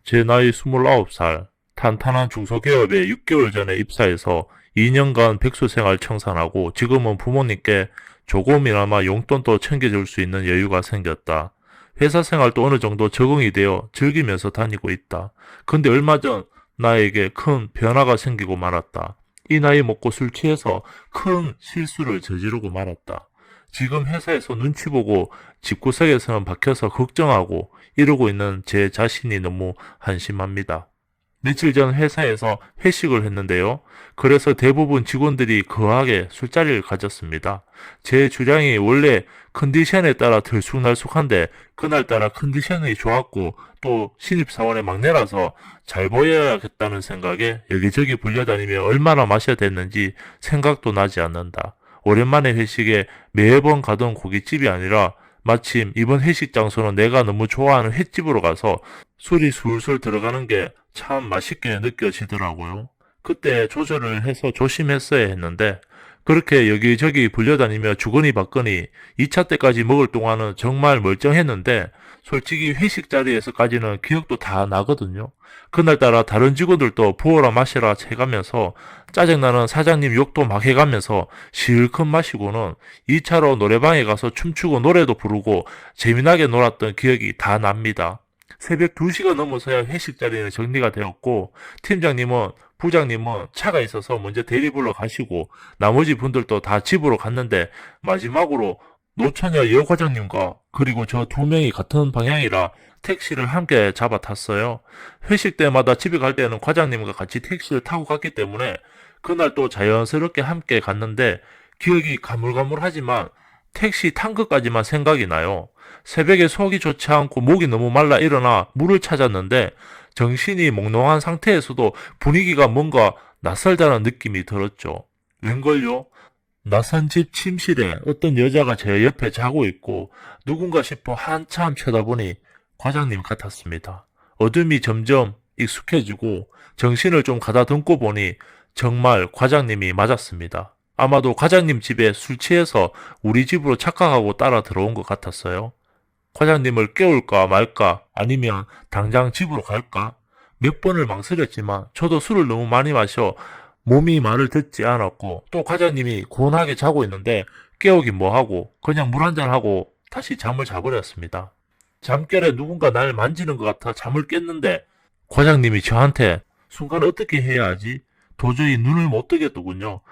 제 나이 29살, 탄탄한 중소기업에 6개월 전에 입사해서 2년간 백수생활 청산하고 지금은 부모님께 조금이나마 용돈도 챙겨줄 수 있는 여유가 생겼다. 회사 생활도 어느 정도 적응이 되어 즐기면서 다니고 있다. 근데 얼마 전 나에게 큰 변화가 생기고 말았다. 이 나이 먹고 술 취해서 큰 실수를 저지르고 말았다. 지금 회사에서 눈치 보고 집구석에서는 박혀서 걱정하고 이러고 있는 제 자신이 너무 한심합니다. 며칠 전 회사에서 회식을 했는데요. 그래서 대부분 직원들이 거하게 술자리를 가졌습니다. 제 주량이 원래 컨디션에 따라 들쑥날쑥한데 그날따라 컨디션이 좋았고 또 신입사원의 막내라서 잘 보여야겠다는 생각에 여기저기 불려다니며 얼마나 마셔야 됐는지 생각도 나지 않는다. 오랜만에 회식에 매번 가던 고깃집이 아니라 마침 이번 회식 장소는 내가 너무 좋아하는 횟집으로 가서 술이 술술 들어가는 게 참 맛있게 느껴지더라고요. 그때 조절을 해서 조심했어야 했는데 그렇게 여기저기 불려다니며 주거니 받거니 2차 때까지 먹을 동안은 정말 멀쩡했는데 솔직히 회식 자리에서까지는 기억도 다 나거든요. 그날따라 다른 직원들도 부어라 마시라 해가면서 짜증나는 사장님 욕도 막 해가면서 실컷 마시고는 2차로 노래방에 가서 춤추고 노래도 부르고 재미나게 놀았던 기억이 다 납니다. 새벽 2시가 넘어서야 회식 자리는 정리가 되었고 팀장님은 부장님은 차가 있어서 먼저 대리 불러 가시고 나머지 분들도 다 집으로 갔는데 마지막으로 노처녀 여 과장님과 그리고 저 두 명이 같은 방향이라 택시를 함께 잡아 탔어요. 회식 때마다 집에 갈 때는 과장님과 같이 택시를 타고 갔기 때문에 그날 또 자연스럽게 함께 갔는데 기억이 가물가물하지만 택시 탄 것까지만 생각이 나요. 새벽에 속이 좋지 않고 목이 너무 말라 일어나 물을 찾았는데 정신이 몽롱한 상태에서도 분위기가 뭔가 낯설다는 느낌이 들었죠. 웬걸요? 낯선 집 침실에 어떤 여자가 제 옆에 자고 있고 누군가 싶어 한참 쳐다보니 과장님 같았습니다. 어둠이 점점 익숙해지고 정신을 좀 가다듬고 보니 정말 과장님이 맞았습니다. 아마도 과장님 집에 술 취해서 우리 집으로 착각하고 따라 들어온 것 같았어요. 과장님을 깨울까 말까 아니면 당장 집으로 갈까? 몇 번을 망설였지만 저도 술을 너무 많이 마셔 몸이 말을 듣지 않았고 또 과장님이 고운하게 자고 있는데 깨우긴 뭐하고 그냥 물 한잔 하고 다시 잠을 자버렸습니다. 잠결에 누군가 날 만지는 것 같아 잠을 깼는데 과장님이 저한테 순간 어떻게 해야 하지? 도저히 눈을 못 뜨겠더군요.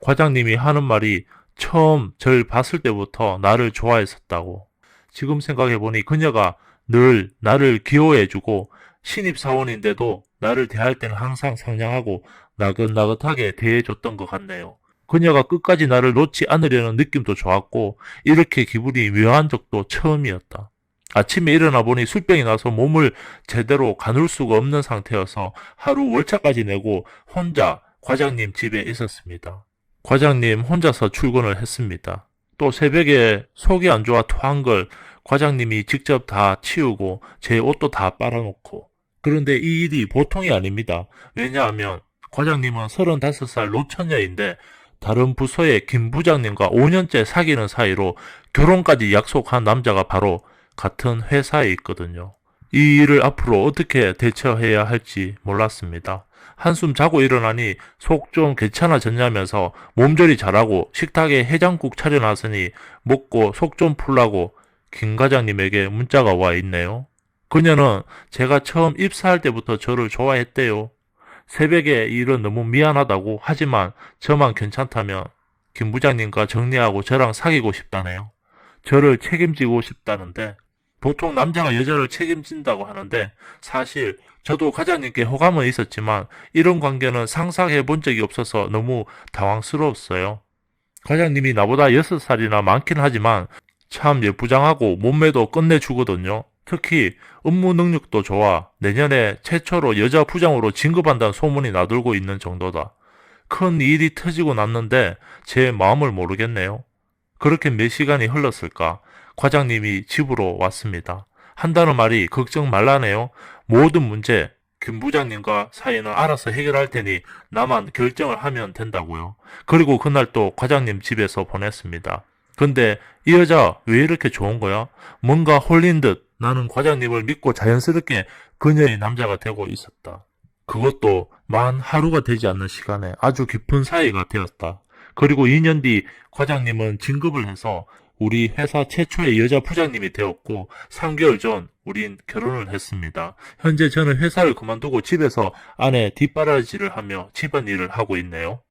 과장님이 하는 말이 처음 절 봤을 때부터 나를 좋아했었다고. 지금 생각해보니 그녀가 늘 나를 귀여워해주고 신입사원인데도 나를 대할 때는 항상 상냥하고 나긋나긋하게 대해줬던 것 같네요. 그녀가 끝까지 나를 놓지 않으려는 느낌도 좋았고 이렇게 기분이 묘한 적도 처음이었다. 아침에 일어나 보니 술병이 나서 몸을 제대로 가눌 수가 없는 상태여서 하루 월차까지 내고 혼자 과장님 집에 있었습니다. 과장님 혼자서 출근을 했습니다. 또 새벽에 속이 안 좋아 토한 걸 과장님이 직접 다 치우고 제 옷도 다 빨아놓고 그런데 이 일이 보통이 아닙니다. 왜냐하면 과장님은 35살 노처녀인데 다른 부서의 김 부장님과 5년째 사귀는 사이로 결혼까지 약속한 남자가 바로 같은 회사에 있거든요. 이 일을 앞으로 어떻게 대처해야 할지 몰랐습니다. 한숨 자고 일어나니 속 좀 괜찮아졌냐면서 몸조리 잘하고 식탁에 해장국 차려놨으니 먹고 속 좀 풀라고 김 과장님에게 문자가 와 있네요. 그녀는 제가 처음 입사할 때부터 저를 좋아했대요. 새벽에 이 일은 너무 미안하다고 하지만 저만 괜찮다면 김 부장님과 정리하고 저랑 사귀고 싶다네요. 저를 책임지고 싶다는데 보통 남자가 여자를 책임진다고 하는데 사실 저도 과장님께 호감은 있었지만 이런 관계는 상상해 본 적이 없어서 너무 당황스러웠어요. 과장님이 나보다 6살이나 많긴 하지만 참 예쁘장하고 몸매도 끝내주거든요. 특히 업무 능력도 좋아 내년에 최초로 여자 부장으로 진급한다는 소문이 나돌고 있는 정도다. 큰 일이 터지고 났는데 제 마음을 모르겠네요. 그렇게 몇 시간이 흘렀을까? 과장님이 집으로 왔습니다. 한다는 말이 걱정 말라네요. 모든 문제 김 부장님과 사이는 알아서 해결할 테니 나만 결정을 하면 된다고요. 그리고 그날 또 과장님 집에서 보냈습니다. 근데 이 여자 왜 이렇게 좋은 거야? 뭔가 홀린 듯 나는 과장님을 믿고 자연스럽게 그녀의 남자가 되고 있었다. 그것도 만 하루가 되지 않는 시간에 아주 깊은 사이가 되었다. 그리고 2년 뒤 과장님은 진급을 해서 우리 회사 최초의 여자 부장님이 되었고 3개월 전 우린 결혼을 했습니다. 현재 저는 회사를 그만두고 집에서 아내 뒷바라지를 하며 집안일을 하고 있네요.